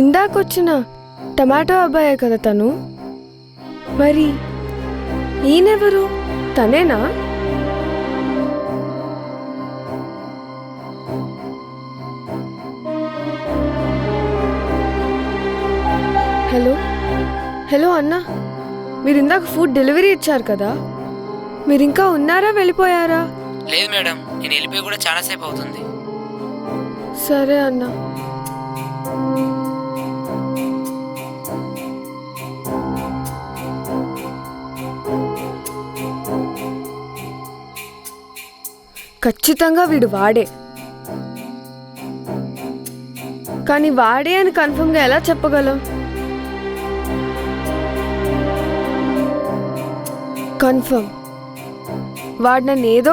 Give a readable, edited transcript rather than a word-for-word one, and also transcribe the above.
ఇందాకొచ్చిన tomato అబ్బాయే కదా తను? మరి ఈయనెవరు? తనేనా? హలో హలో అన్నా, మీరు ఇందాక ఫుడ్ డెలివరీ ఇచ్చారు కదా, మీరు ఇంకా ఉన్నారా వెళ్ళిపోయారా? లేదు మేడం, నేను వెళ్ళిపోయి కూడా చాలాసేపు అవుతుంది. సరే అన్నా. ఖచ్చితంగా వీడు వాడే. కానీ వాడే అని కన్ఫర్మ్గా ఎలా చెప్పగలం? కన్ఫర్మ్ వాడు నన్ను ఏదో